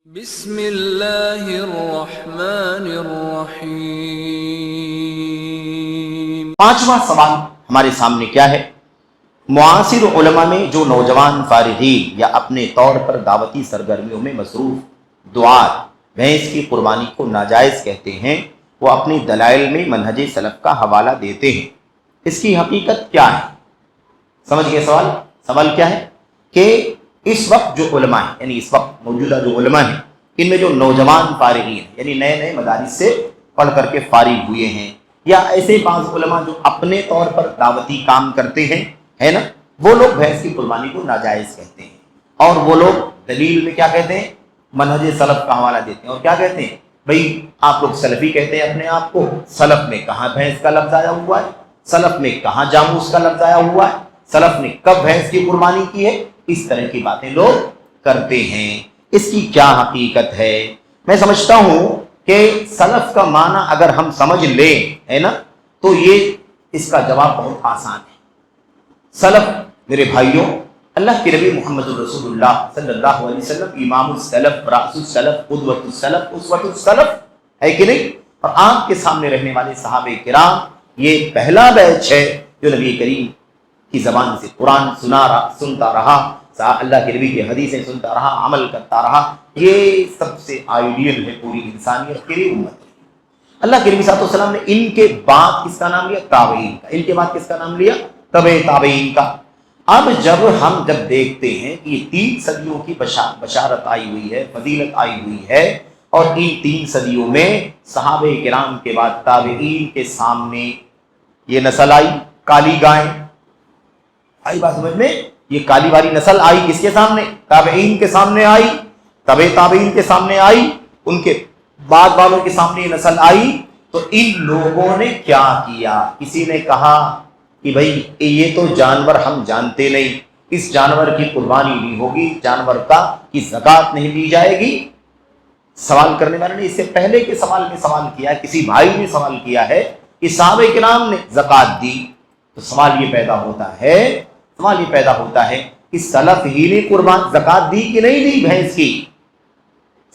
بسم اللہ الرحمن الرحیم۔ پانچواں سوال ہمارے سامنے کیا ہے؟ معاصر علماء میں جو نوجوان فارغین یا اپنے طور پر دعوتی سرگرمیوں میں مصروف دعات بھینس کی قربانی کو ناجائز کہتے ہیں، وہ اپنی دلائل میں منہج سلف کا حوالہ دیتے ہیں۔ اس کی حقیقت کیا ہے؟ سمجھ گئے سوال؟ سوال کیا ہے کہ اس وقت جو علماء ہیں، یعنی اس وقت موجودہ جو علماء ہیں، ان میں جو نوجوان فارغین ہیں، یعنی نئے نئے مدارس سے پڑھ کر کے فارغ ہوئے ہیں، یا ایسے بعض علماء جو اپنے طور پر دعوتی کام کرتے ہیں، ہے نا، وہ لوگ بھینس کی قربانی کو ناجائز کہتے ہیں، اور وہ لوگ دلیل میں کیا کہتے ہیں؟ منہج سلف کا حوالہ دیتے ہیں، اور کیا کہتے ہیں؟ بھئی آپ لوگ سلفی کہتے ہیں اپنے آپ کو، سلف میں کہاں بھینس کا لفظ آیا ہوا ہے؟ سلف میں کہاں جاموس کا لفظ آیا ہوا ہے؟ سلف نے کب بھینس کی قربانی کی ہے؟ اس طرح کی باتیں لوگ کرتے ہیں۔ اس کی کیا حقیقت ہے؟ میں سمجھتا ہوں کہ سلف کا معنی اگر ہم سمجھ لیں، ہے نا، تو یہ اس کا جواب بہت آسان ہے۔ سلف میرے بھائیوں، اللہ کے نبی محمد رسول اللہ صلی اللہ علیہ وسلم امام السلف، رأس السلف، قدوۃ السلف، اسوۃ السلف ہے کہ نہیں؟ اور آپ کے سامنے رہنے والے صحابہ کرام، یہ پہلا بیچ ہے جو نبی کریم کی زبان سے قرآن سنتا رہا، اللہ کے نبی کی حدیثیں سنتا رہا، عمل کرتا رہا۔ یہ سب سے آئیڈیل ہے پوری انسانیت کے لیے امت۔ اللہ کے نبی صلی اللہ علیہ وسلم نے ان کے بعد کس کا نام لیا؟ تابعین کا۔ ان کے بعد کس کا نام لیا؟ تبع تابعین کا۔ اب ہم جب دیکھتے ہیں کہ یہ 3 صدیوں کی بشارت آئی ہوئی ہے، فضیلت آئی ہوئی ہے، اور ان 3 صدیوں میں صحابہ کرام کے بعد تابعین کے سامنے یہ نسل آئی، کالی گائیں آئی، بات سمجھ میں؟ یہ کالی والی نسل آئی کس کے سامنے؟ تابعین کے سامنے آئی، تبع تابعین کے سامنے آئی، ان کے بعد والوں کے سامنے یہ نسل آئی۔ تو ان لوگوں نے کیا کیا؟ کسی نے کہا کہ بھائی یہ تو جانور ہم جانتے نہیں، اس جانور کی قربانی نہیں ہوگی، جانور کی زکوٰۃ نہیں لی جائے گی۔ سوال کرنے والے نے اس سے پہلے کے سوال میں سوال کیا ہے، کسی بھائی نے سوال کیا ہے کہ صحابہ کرام نے زکوٰۃ دی، تو سوال یہ پیدا ہوتا ہے کہ سلف ہی نے قربان زکوٰۃ دی کہ نہیں دی بھینس کی؟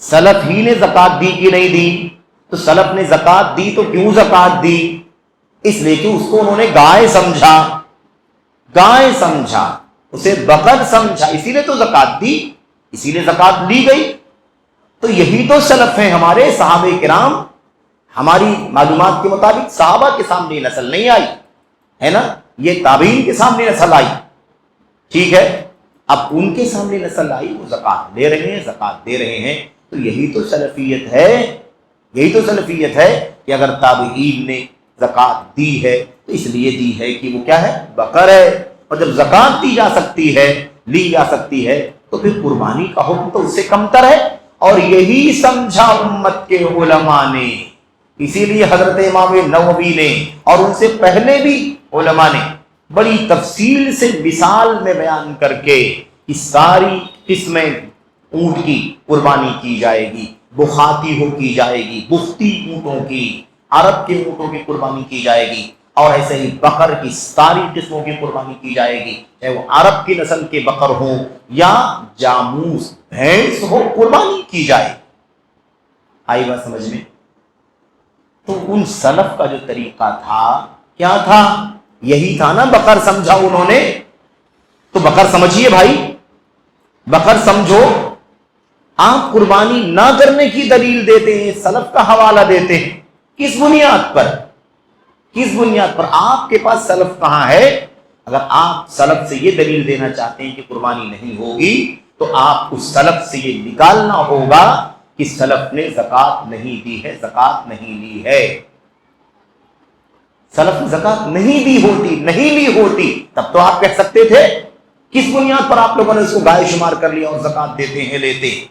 سلف ہی نے زکوٰۃ دی کہ نہیں دی؟ تو سلف نے زکوٰۃ دی تو کیوں زکوٰۃ دی؟ اس لیے کہ اس کو انہوں نے گائے سمجھا، اسے بقر سمجھا، اسی لیے تو زکوٰۃ دی، اسی لیے زکوٰۃ لی گئی۔ تو یہی تو سلف ہیں ہمارے صحابہ کرام۔ ہماری معلومات کے مطابق صحابہ کے سامنے نسل نہیں آئی، ہے نا، یہ تابعین کے سامنے نسل آئی، ٹھیک ہے؟ اب ان کے سامنے نسل آئی، وہ زکوٰۃ دے رہے ہیں، زکوٰۃ دے رہے ہیں۔ تو یہی تو سلفیت ہے کہ اگر تابعین نے زکوٰۃ دی ہے تو اس لیے دی ہے کہ وہ کیا ہے؟ بقر ہے، اور جب زکوٰۃ دی جا سکتی ہے، لی جا سکتی ہے، تو پھر قربانی کا حکم تو اس سے کمتر ہے۔ اور یہی سمجھا امت کے علماء نے، اسی لیے حضرت امام نووی نے اور ان سے پہلے بھی علماء نے بڑی تفصیل سے مثال میں بیان کر کے کہ ساری قسمیں اونٹ کی قربانی کی جائے گی، بخاتی ہو کی جائے گی، بختی اونٹوں کی، عرب کے اونٹوں کی قربانی کی جائے گی، اور ایسے ہی بقر کی ساری قسموں کی قربانی کی جائے گی، چاہے وہ عرب کی نسل کے بقر ہوں یا جاموس بھینس ہو، قربانی کی جائے۔ آئی بات سمجھ میں؟ تو ان سلف کا جو طریقہ تھا کیا تھا؟ یہی تھا نا، بقر سمجھا انہوں نے، تو بقر سمجھیے بھائی، بقر سمجھو۔ آپ قربانی نہ کرنے کی دلیل دیتے ہیں، سلف کا حوالہ دیتے ہیں، کس بنیاد پر؟ آپ کے پاس سلف کہاں ہے؟ اگر آپ سلف سے یہ دلیل دینا چاہتے ہیں کہ قربانی نہیں ہوگی، تو آپ اس سلف سے یہ نکالنا ہوگا کہ سلف نے زکوٰۃ نہیں دی ہے، زکوٰۃ نہیں لی ہے۔ سلف نے زکوٰۃ نہیں لی ہوتی تب تو آپ کہہ سکتے تھے۔ کس بنیاد پر آپ لوگوں نے اس کو گائے شمار کر لیا اور زکوٰۃ دیتے ہیں، لیتے ہیں؟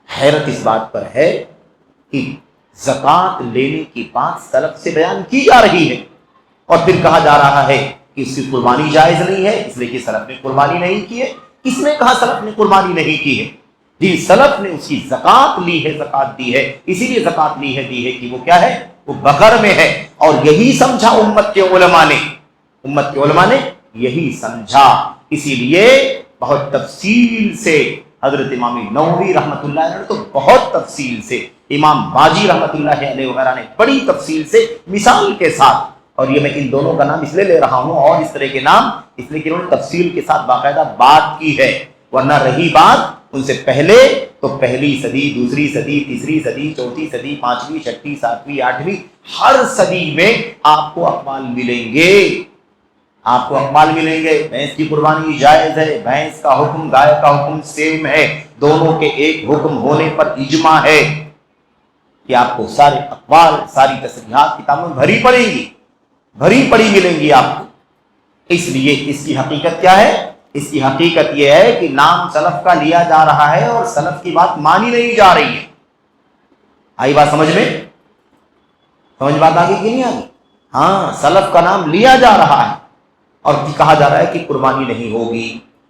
حیرت اس بات پر ہے کہ زکوٰۃ لینے کی بات سلف سے بیان کی جا رہی ہے، اور پھر کہا جا رہا ہے کہ اس کی قربانی جائز نہیں ہے، اس لیے کہ سلف نے قربانی نہیں کی ہے۔ کس نے کہا سلف نے قربانی نہیں کی ہے؟ جی، سلف نے اس کی زکوٰۃ لی ہے، زکوٰۃ دی ہے، اسی لیے زکوٰۃ دی ہے کہ وہ کیا ہے؟ وہ بقر میں ہے۔ اور یہی سمجھا امت کے علماء نے یہی سمجھا، اسی لیے بہت تفصیل سے حضرت امام نووی رحمۃ اللہ علیہ نے تو بہت تفصیل سے، امام باجی رحمۃ اللہ علیہ وغیرہ نے بڑی تفصیل سے مثال کے ساتھ، اور یہ میں ان دونوں کا نام اس لیے لے رہا ہوں اور اس طرح کے نام اس لیے کہ انہوں نے تفصیل کے ساتھ باقاعدہ بات کی ہے، ورنہ رہی بات ان سے پہلے تو پہلی صدی، دوسری صدی، تیسری صدی، چوتھی صدی، پانچویں، چھٹی، ساتویں، آٹھویں، ہر صدی میں آپ کو اقوال ملیں گے، آپ کو اقوال ملیں گے۔ بھینس کی قربانی جائز ہے، بھینس کا حکم گائے کا حکم سیم ہے، دونوں کے ایک حکم ہونے پر اجماع ہے، کہ آپ کو سارے اقوال، ساری تصریحات کتابوں میں بھری پڑیں گی، بھری پڑی ملیں گی آپ کو۔ اس لیے اس کی حقیقت کیا ہے؟ اس کی حقیقت یہ ہے کہ نام سلف کا لیا جا رہا ہے اور سلف کی بات مانی نہیں جا رہی ہے۔ آئی بات سمجھ میں؟ سمجھ بات آگے کہ نہیں آگی؟ ہاں، سلف کا نام لیا جا رہا ہے اور کہا جا رہا ہے کہ قربانی نہیں ہوگی،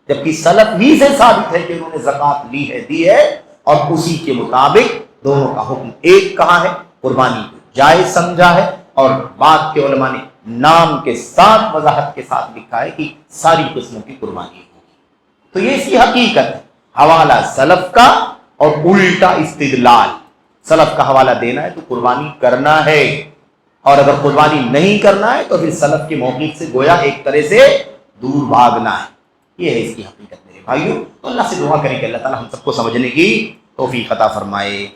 جبکہ سلف ہی سے ثابت ہے کہ انہوں نے زکوٰۃ لی ہے، دی ہے، اور اسی کے مطابق دونوں کا حکم ایک کہا ہے، قربانی کو جائز سمجھا ہے، اور بعد کے علماء نے نام کے ساتھ وضاحت کے ساتھ لکھا ہے کہ ساری قسموں کی قربانی ہوگی۔ تو یہ اس کی حقیقت ہے، حوالہ سلف کا اور الٹا استدلال۔ سلف کا حوالہ دینا ہے تو قربانی کرنا ہے، اور اگر قربانی نہیں کرنا ہے تو پھر سلف کے موقف سے گویا ایک طرح سے دور بھاگنا ہے۔ یہ ہے اس کی حقیقت میرے بھائیوں۔ تو اللہ سے دعا کریں کہ اللہ تعالی ہم سب کو سمجھنے کی توفیق عطا فرمائے۔